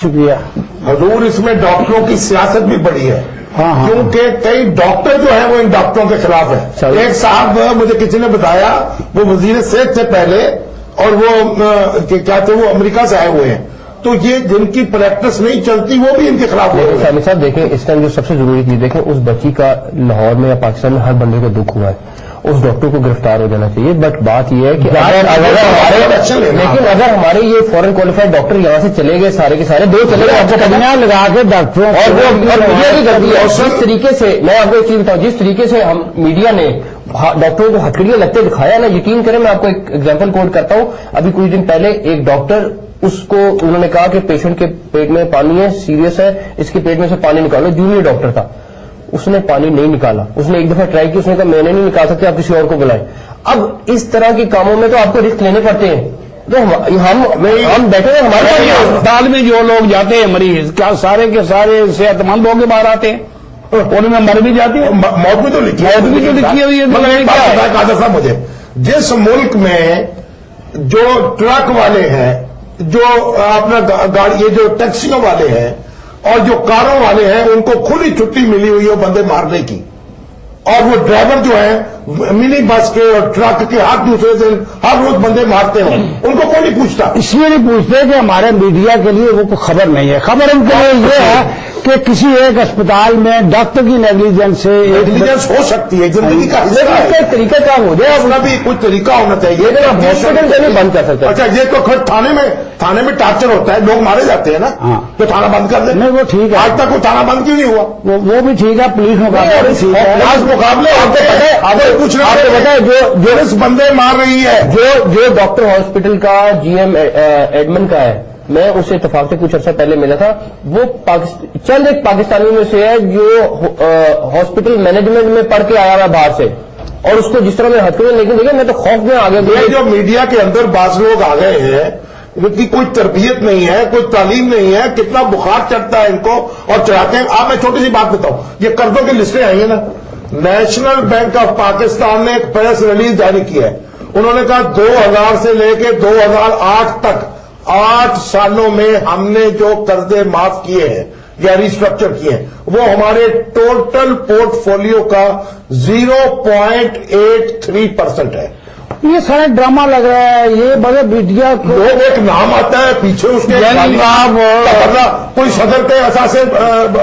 شکریہ حضور. اس میں ڈاکٹروں کی سیاست بھی بڑی ہے. ہاں کیونکہ کئی ڈاکٹر جو ہیں وہ ان ڈاکٹروں کے خلاف ہیں. ایک صاحب مجھے کسی نے بتایا وہ وزیر صحت تھے پہلے اور وہ کیا تھے وہ امریکہ سے آئے ہوئے ہیں, تو یہ جن کی پریکٹس نہیں چلتی وہ بھی ان کے خلاف ہوتے ہیں. صاحب دیکھیں اس ٹائم جو سب سے ضروری چیز دیکھیں اس بچی کا لاہور میں یا پاکستان میں ہر بندے کو دکھ ہوا ہے, اس ڈاکٹر کو گرفتار ہو جانا چاہیے. بٹ بات یہ ہے کہ لیکن اگر ہمارے یہ فورن کوالیفائڈ ڈاکٹر یہاں سے چلے گئے سارے کے سارے 2 چلے گئے آپ کو کبینہ لگا کے ڈاکٹروں اور وہ میڈیا کی غلطی ہے. جس طریقے سے میں آپ کو ایک چیز بتاؤں, جس طریقے سے ہم میڈیا نے ڈاکٹروں کو ہتھکڑیاں لگتے دکھایا نا, یقین کریں میں آپ کو ایک ایگزامپل کوٹ کرتا ہوں. ابھی کچھ دن پہلے ایک ڈاکٹر اس کو انہوں نے کہا کہ پیشنٹ کے پیٹ میں پانی ہے, سیریس ہے, اس کے پیٹ میں سے پانی نکالو. جونیئر ڈاکٹر تھا, اس نے پانی نہیں نکالا. اس نے ایک دفعہ ٹرائی کی, اس نے کہا میں نے نہیں نکال سکتے, آپ کسی اور کو بلائیں. اب اس طرح کے کاموں میں تو آپ کو رسک لینے پڑتے ہیں. تو ہم بیٹھے ہیں ہمارے اسپتال میں جو لوگ جاتے ہیں مریض, کیا سارے کے سارے صحت مند ہو کے باہر آتے ہیں؟ ان میں مر بھی جاتی ہے, موت بھی تو لکھی ہوئی ہے. مجھے جس ملک میں جو ٹرک والے ہیں, جو اپنا گاڑی یہ جو ٹیکسیوں والے ہیں اور جو کاروں والے ہیں, ان کو کھلی چھٹی ملی ہوئی ہے بندے مارنے کی, اور وہ ڈرائیور جو ہیں منی بس کے اور ٹرک کے ہر دوسرے دن ہر روز بندے مارتے ہیں, ان کو کوئی نہیں پوچھتا. اس لیے نہیں پوچھتے کہ ہمارے میڈیا کے لیے وہ کوئی خبر نہیں ہے. خبر ان کے لیے یہ ہے کہ کسی ایک اسپتال میں ڈاکٹر کی نیگلیجنس سے نیگلیجنس ہو سکتی ہے, زندگی کا حصہ ہے. طریقہ کام ہو جائے, اپنا بھی کچھ طریقہ ہونا چاہیے. ہاسپٹل سے نہیں بند کر سکتے. اچھا یہ تو خود تھانے میں ٹارچر ہوتا ہے, لوگ مارے جاتے ہیں نا, تو تھانہ بند کر دیں. نہیں وہ ٹھیک ہے, آج تک وہ تھانہ بند کیوں نہیں ہوا؟ وہ بھی ٹھیک ہے, پولیس مقابلے پوچھنا جو اس بندے مار رہی ہے, جو ڈاکٹر ہاسپٹل کا جی ایم ایڈمن کا ہے, میں اسے اتفاق سے کچھ عرصہ پہلے ملا تھا. وہ چند ایک پاکستانیوں میں سے ہے جو ہاسپٹل مینجمنٹ میں پڑھ کے آیا ہوا باہر سے, اور اس کو جس طرح میں حد کروں, لیکن دیکھیں میں تو خوف میں آ گیا. جو میڈیا کے اندر بعض لوگ آ گئے ہیں ان کی کوئی تربیت نہیں ہے, کوئی تعلیم نہیں ہے, کتنا بخار چڑھتا ہے ان کو اور چڑھاتے ہیں. آپ میں چھوٹی سی بات بتاؤں, یہ قرضوں کی لسٹیں آئی ہیں نا, نیشنل بینک آف پاکستان نے ایک پریس ریلیز جاری کی ہے. انہوں نے کہا 2000 سے لے کے 2008 تک 8 سالوں میں ہم نے جو قرضے معاف کیے ہیں یا ریسٹرکچر کیے ہیں وہ ہمارے ٹوٹل پورٹ فولیو کا 0.83% ہے. یہ سارا ڈرامہ لگ رہا ہے, یہ بڑے میڈیا کو ایک نام آتا ہے پیچھے اس کے کوئی صدر کے ایسا سے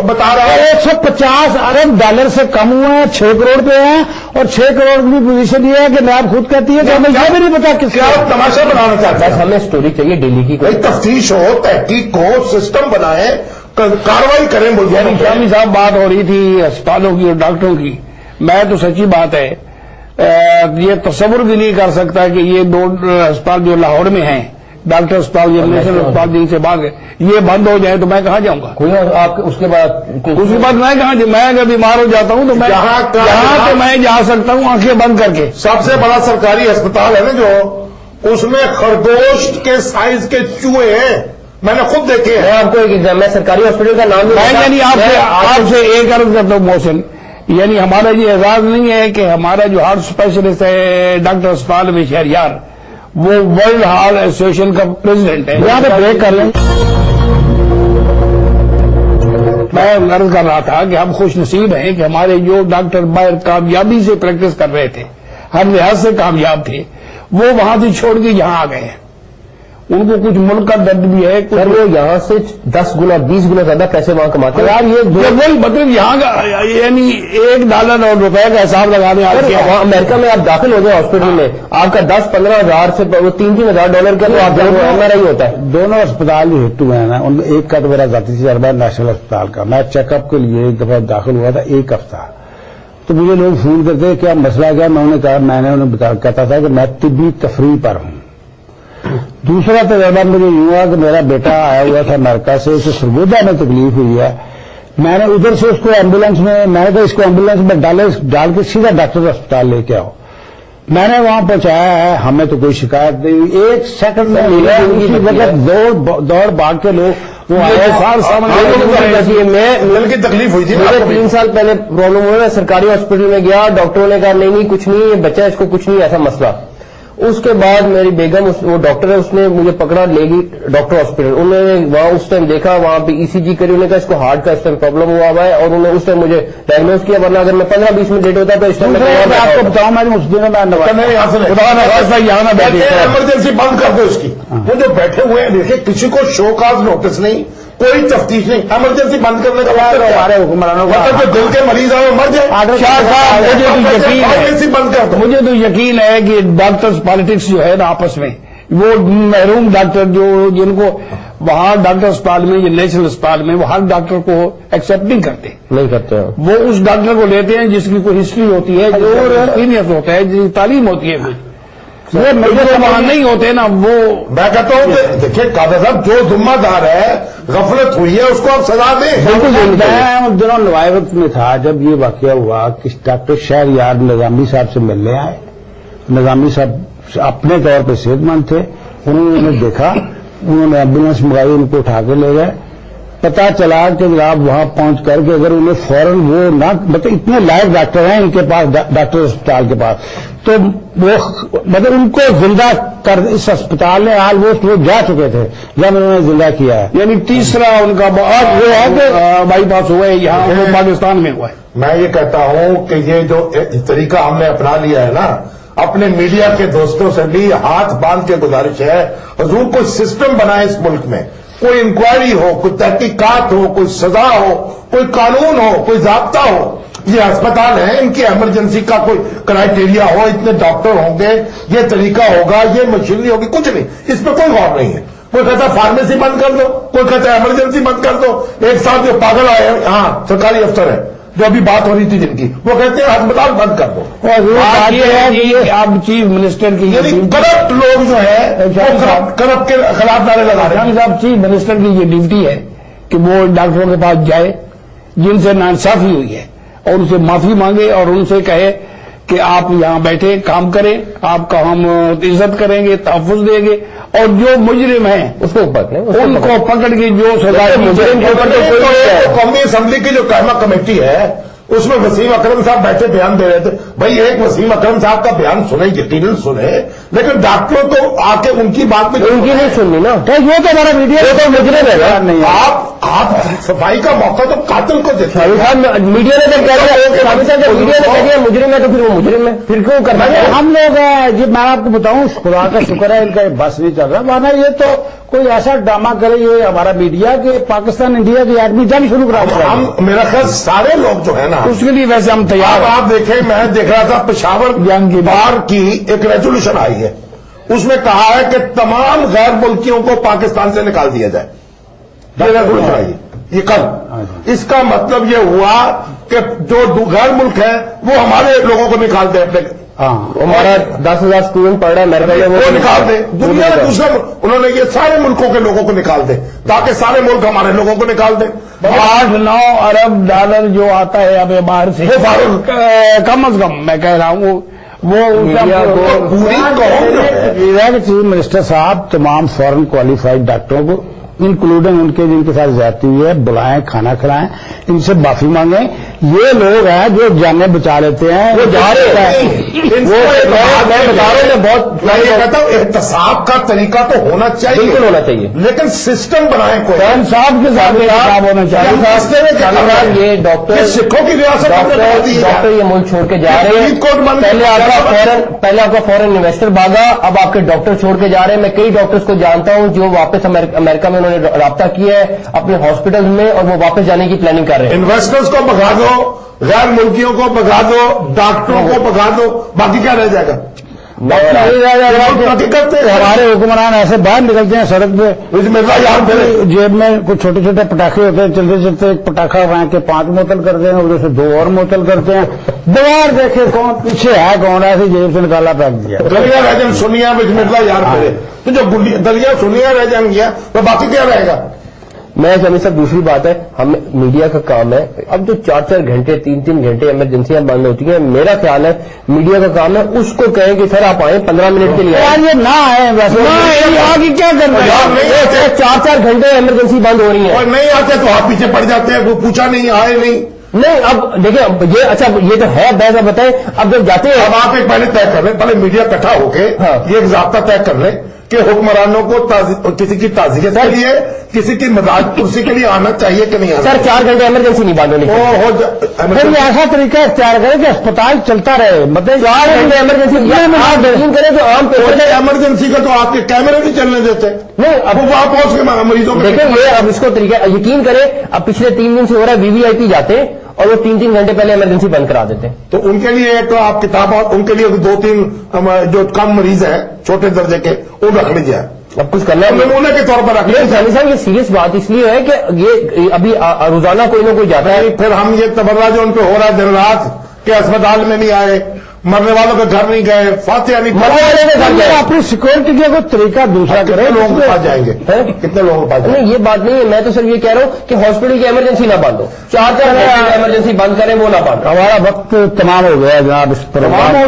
بتا رہا ہے 150 ارب ڈالر سے کم ہوئے ہیں, 6 کروڑ پہ ہیں, اور 6 کروڑ کی پوزیشن یہ ہے کہ نیب خود کہتی ہے کہ ہمیں یہ بھی نہیں پتا کس کا تماشا بنانا چاہتا ہے. ہمیں اسٹوری چاہیے ڈیلی کی, کوئی تفتیش ہو, تحقیق ہو, سسٹم بنائے, کاروائی کریں. شامی صاحب بات ہو رہی تھی اسپتالوں کی اور ڈاکٹروں کی, میں تو سچی بات ہے یہ تصور بھی نہیں کر سکتا کہ یہ 2 اسپتال جو لاہور میں ہیں, ڈاکٹر اسپتال یا نیشنل اسپتال جن سے بات ہے, یہ بند ہو جائے تو میں کہاں جاؤں گا؟ کوئی آپ اس کے بعد میں کہاں, میں اگر بیمار ہو جاتا ہوں تو میں جہاں تو میں جا سکتا ہوں آنکھیں بند کر کے. سب سے بڑا سرکاری اسپتال ہے نا جو, اس میں خرگوش کے سائز کے چوہے ہیں, میں نے خود دیکھے ہیں. میں آپ کو میں سرکاری ہاسپٹل کا نام یعنی آپ سے ایک عرض کرتا ہوں محسن, یعنی ہمارا یہ اعزاز نہیں ہے کہ ہمارا جو ہارٹ اسپیشلسٹ ہے ڈاکٹر اسپتال میں شہریار, وہ ورلڈ ہارٹ ایسوسیشن کا پریزیڈنٹ ہے. یہاں پہ بریک کر لیں. میں عرض کر رہا تھا کہ ہم خوش نصیب ہیں کہ ہمارے جو ڈاکٹر باہر کامیابی سے پریکٹس کر رہے تھے, ہر لحاظ سے کامیاب تھے, وہ وہاں سے چھوڑ کے یہاں آ گئے ہیں. ان کو کچھ ملک کا درد بھی ہے, سر وہ یہاں سے 10 گنا 20 گنا زیادہ پیسے وہاں کماتے ہیں. یار یہ وہی مطلب یہاں کا یعنی $1 اور روپے کا حساب لگانے وہاں امریکہ میں آپ داخل ہو جائیں ہاسپٹل میں, آپ کا 10-15 ہزار سے $3,000 کا تو آپ ایم آر آئی ہوتا ہے. دونوں اسپتال جو ہٹ ہوئے ہیں نا, ان ایک کا تو میرا ذاتی تجربہ ہے نیشنل اسپتال کا. میں چیک اپ کے لیے ایک دفعہ داخل ہوا تھا 1 ہفتہ, تو مجھے لوگ فون کرتے کیا مسئلہ کیا, میں انہیں کہا, میں نے انہیں کہتا تھا کہ میں طبی تفریح پر ہوں. دوسرا تجربہ مجھے یوں ہوا کہ میرا بیٹا آیا ہوا تھا امریکہ سے, اسے سرگودا میں تکلیف ہوئی ہے, میں نے ادھر سے اس کو ایمبولینس میں, میں نے کہا اس کو ایمبولینس میں ڈال کے سیدھا ڈاکٹر اسپتال لے کے آؤ. میں نے وہاں پہنچایا ہے, ہمیں تو کوئی شکایت نہیں ہوئی. 1 سیکنڈ میں دوڑ بھاگ کے لوگ وہ کی تکلیف ہوئی تھی. 3 سال پہلے پرابلم ہوا, سرکاری ہاسپٹل میں گیا, ڈاکٹروں نے کہا نہیں کچھ نہیں, بچہ اس کو کچھ نہیں, ایسا مسئلہ. اس کے بعد میری بیگم وہ ڈاکٹر ہے، اس نے مجھے پکڑا لے گئی ڈاکٹر ہاسپٹل. انہوں نے وہاں اس ٹائم دیکھا، وہاں پہ ECG کری، انہوں نے کہا اس کو ہارٹ کا اس ٹائم پرابلم ہوا ہوا ہے، اور انہوں نے اس ٹائم مجھے ڈائگنوز کیا. ورنہ اگر میں 15-20 منٹ لیٹ ہوتا تو اس ٹائم میں آپ کو بتاؤں، میں اس دن ایمرجنسی بند کر دو اس کی. وہ جو بیٹھے ہوئے ہیں دیکھیں، کسی کو شو کاز نوٹس نہیں، کوئی تفتیش نہیں، ایمرجنسی بند کرنے کا بعد ہمارے حکمرانوں جو دل کے مریض ہیں وہ مر جائیں. بند کر دو. مجھے تو یقین ہے کہ ڈاکٹرز پالیٹکس جو ہے نا آپس میں، وہ محروم ڈاکٹر جو جن کو وہاں ڈاکٹر اسپتال میں یا نیشنل اسپتال میں وہ ہر ڈاکٹر کو ایکسپٹ نہیں کرتے وہ اس ڈاکٹر کو لیتے ہیں جس کی کوئی ہسٹری ہوتی ہے، جو ایکسپیرینس ہوتا ہے، جس کی تعلیم ہوتی ہے. وہ وہاں نہیں ہوتے نا. وہ میں کہتا ہوں کہ دیکھیے قاضی صاحب، جو ذمہ دار ہے، غفلت ہوئی ہے، اس کو آپ سزا دیں. میں ان دنوں نوائے وقت میں تھا جب یہ واقعہ ہوا کہ ڈاکٹر شہریار نظامی صاحب سے ملنے آئے. نظامی صاحب اپنے طور پہ صحت مند تھے، انہوں نے دیکھا، انہوں نے ایمبولینس منگائی، ان کو اٹھا کے لے گئے. پتا چلا کہ جناب وہاں پہنچ کر کے اگر انہیں فوراً وہ نہ مطلب اتنے لائق ڈاکٹر ہیں ان کے پاس، ڈاکٹر اسپتال کے پاس، تو وہ مطلب ان کو زندہ کر اس اسپتال نے آلموسٹ وہ جا چکے تھے جب انہوں نے زندہ کیا ہے. یعنی تیسرا ان کا وہ ہے کہ بائی پاس ہوا ہے یہاں پاکستان میں ہوا ہے. میں یہ کہتا ہوں کہ یہ جو طریقہ ہم نے اپنا لیا ہے نا، اپنے میڈیا کے دوستوں سے بھی ہاتھ باندھ کے گزارش ہے، حضور کوئی سسٹم بنائے اس ملک میں، کوئی انکوائری ہو، کوئی تحقیقات ہو، کوئی سزا ہو، کوئی قانون ہو، کوئی ضابطہ ہو. یہ اسپتال ہے، ان کی ایمرجنسی کا کوئی کرائیٹیریا ہو، اتنے ڈاکٹر ہوں گے، یہ طریقہ ہوگا، یہ مشینری ہوگی، کچھ نہیں، اس پہ کوئی غور نہیں ہے. کوئی کہتا ہے فارمیسی بند کر دو، کوئی کہتا ہے ایمرجنسی بند کر دو. ایک صاحب جو پاگل آئے ہیں، ہاں سرکاری افسر ہے جو ابھی بات ہو رہی تھی جن کی، وہ کہتے ہیں اسپتال بند کر دو. اب چیف منسٹر کی کرپٹ لوگ جو ہے کرپٹ کے خلاف نعرے لگا رہے ہیں. صاحب چیف منسٹر کی یہ ڈیوٹی ہے کہ وہ ڈاکٹروں کے پاس جائے جن سے ناانصافی ہوئی ہے اور ان سے معافی مانگے اور ان سے کہے کہ آپ یہاں بیٹھے کام کریں، آپ کا ہم عزت کریں گے، تحفظ دیں گے، اور جو مجرم ہیں اس کو پکڑیں، ان کو پکڑ کے جو سزا. قومی اسمبلی کی جو قائمہ کمیٹی ہے اس میں وسیم اکرم صاحب بیٹھے بیان دے رہے تھے. بھائی ایک وسیم اکرم صاحب کا بیان سنیں، یقیناً سنیں، لیکن ڈاکٹروں کو آ کے ان کی بات میں ان کی نہیں سننی نا. وہ تو ہمارا میڈیا تو مجرم ہے. آپ صفائی کا موقع تو قاتل کو دیتے ہیں. میڈیا نے تو کہہ دیا مجرم ہے، تو پھر وہ مجرم ہے، پھر کیوں کرنا ہے؟ ہم لوگ جی میں آپ کو بتاؤں خدا کا شکر ہے ان کا بس نہیں چل رہا، ورنہ یہ تو کوئی ایسا ڈرامہ کرے یہ ہمارا میڈیا کہ پاکستان انڈیا کی ایٹمی جنگ شروع کرا دیا. ہم میرا خیال سارے لوگ جو ہے نا اس کے لیے ویسے ہم تیار. آپ دیکھیں، میں دیکھ رہا تھا پشاور جنگ کی بار کی ایک ریزولوشن آئی ہے، اس میں کہا ہے کہ تمام غیر ملکیوں کو پاکستان سے نکال دیا جائے. ریزولوشن آئی یہ کل. اس کا مطلب یہ ہوا کہ جو غیر ملک ہے وہ ہمارے لوگوں کو نکال دے اپنے. ہمارا 10,000 اسٹوڈنٹ پڑھ رہا ہے امریکہ میں، وہ نکال دے. دنیا میں دوسرے انہوں نے یہ سارے ملکوں کے لوگوں کو نکال دے تاکہ سارے ملک ہمارے لوگوں کو نکال دے. 8-9 ارب ڈالر جو آتا ہے ہمیں باہر سے، کم از کم میں کہہ رہا ہوں وہ پوری چیف منسٹر صاحب تمام فورن کوالیفائڈ ڈاکٹروں کو انکلوڈنگ ان کے جن کے ساتھ زیادتی ہوئی ہے بلائیں، کھانا کھلائیں، ان سے معافی مانگیں. یہ لوگ ہیں جو جانیں بچا لیتے ہیں، وہ جا رہے ہیں. میں یہ کہتا ہوں احتساب کا طریقہ تو ہونا چاہیے، بالکل ہونا چاہیے، لیکن سسٹم بنائیں کوئی انصاف کے ساتھ ہونا چاہیے. یہ ڈاکٹر سکھوں کی ریاست ڈاکٹر یہ ملک چھوڑ کے جا رہے ہیں. پہلے آپ کا فورن انویسٹر بھاگا، اب آپ کے ڈاکٹر چھوڑ کے جا رہے ہیں. میں کئی ڈاکٹرز کو جانتا ہوں جو واپس امریکہ میں انہوں نے رابطہ کیا ہے اپنے ہاسپٹل میں، اور وہ واپس جانے کی پلاننگ کر رہے ہیں. انویسٹرز کو بھگا دو، غیر ملکیوں کو بھگا دو، ڈاکٹروں کو بھگا دو، باقی کیا رہ جائے گا؟ ہمارے حکمران ایسے باہر نکلتے ہیں سڑک پہ، جیب میں کچھ چھوٹے چھوٹے پٹاخے ہوتے ہیں، چلتے چلتے ایک پٹاخہ وہاں کے 5 معطل کرتے ہیں، ادھر سے 2 اور معطل کرتے ہیں. دوبار دیکھے کون پیچھے ہے کون ایسے جیب سے نکالا پھینک دیا. دلیا رہ جائیں سنیا بچ مرزا یار کرے تو جو دلیا سنیا رہ جائیں گیا تو باقی کیا رہے گا؟ میں سمجھ سب دوسری بات ہے، ہم میڈیا کا کام ہے اب جو 4-4 گھنٹے 3-3 گھنٹے ایمرجنسیاں بند ہوتی ہیں، میرا خیال ہے میڈیا کا کام ہے اس کو کہیں کہ سر آپ آئیں 15 منٹ کے لیے یہ نہ آئے ویسے کیا کرنا ہے. 4-4 گھنٹے ایمرجنسی بند ہو رہی ہے اور نہیں آتے تو آپ پیچھے پڑ جاتے ہیں، وہ پوچھا نہیں آئے نہیں. نہیں اب دیکھیں یہ اچھا یہ تو ہے بحث، اب بتائیں اب جب جاتے ہیں اب آپ ایک پہلے طے کر لیں، پہلے میڈیا اکٹھا ہو کے یہ ایک ضابطہ طے کر لیں کہ حکمرانوں کو کسی کی تعزیت کے لیے کسی کی مداح کرسی کے لیے آنا چاہیے کہ نہیں آنا؟ سر 4 گھنٹے ایمرجنسی نہیں باندھو پھر ایسا طریقہ اختیار کرے کہ اسپتال چلتا رہے، مطلب 4 گھنٹے ایمرجنسی کریں تو عام پیشنٹ ایمرجنسی کا تو آپ کے کیمرے نہیں چلنے دیتے، نہیں اب اب وہاں پہنچ کے مریضوں کو دیکھیں یہ اب اس کو طریقہ یقین کریں، اب پچھلے 3 دن سے ہو رہا ہے VVIP جاتے ہیں اور وہ 3 گھنٹے پہلے ایمرجنسی بند کرا دیتے ہیں. تو ان کے لیے ایک آپ کتاب اور ان کے لیے 2-3 جو کم مریض ہیں چھوٹے درجے کے وہ رکھ لیجیے، اب کچھ کرنا ہے نمونے کے طور پر رکھ لیجیے. سانی صاحب یہ سیریس بات اس لیے ہے کہ یہ ابھی روزانہ کوئی نہ کوئی جاتا ہے. پھر ہم یہ تبرہ جو ان پہ ہو رہا ہے دن رات کہ اسپتال میں نہیں آئے، مرنے والوں کے گھر نہیں گئے، فاتحہ نہیں پڑھے، اپنی سیکورٹی کا کوئی طریقہ دوسرا کرے. لوگوں کے پاس جائیں گے، کتنے لوگوں کے پاس جائیں گے؟ نہیں یہ بات نہیں ہے، میں تو صرف یہ کہہ رہا ہوں کہ ہاسپٹل کی ایمرجنسی نہ باندھو، 4 گھنٹے ایمرجنسی بند کریں وہ نہ باندھو. ہمارا وقت تمام ہو گیا جناب اس پروگرام ہو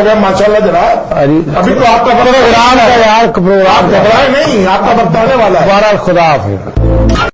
گیا ماشاء اللہ جناب. ابھی تو آپ کا پروگرام کا یار پروگرام نہیں، آپ کا وقت آنے والا ہے. خدا حافظ.